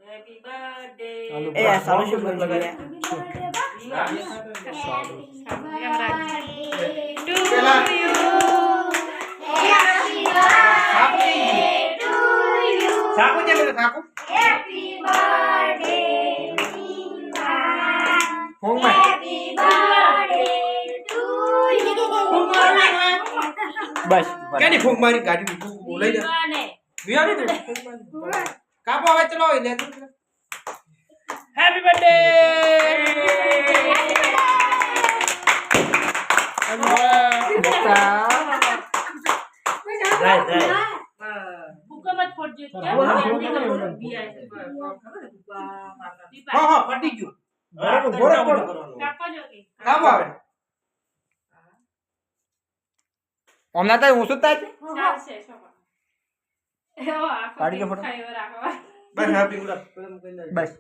Happy birthday એ સાલો શું બોલ લગાય સાકુ જે મેરે સાકુ હેપી બર્થડે ફોન માં હેપી બર્થડે ટુ બસ કેની ફોન મારી ગાડી તું લઈ જા દીવાને વિયાની દે કાપો હવે ચલો લે હેપી બર્થડે ભૂકા મત ફોડજો હા હા પટી ગયું બરોબર કાપો જો કે કાપો આવે ઓમના તો હું સુતા છે ચાલશે શોભા એવો આખો પાડી દો ફોટો. ખાઈ રાખવા બસ હેપી ગુડ બસ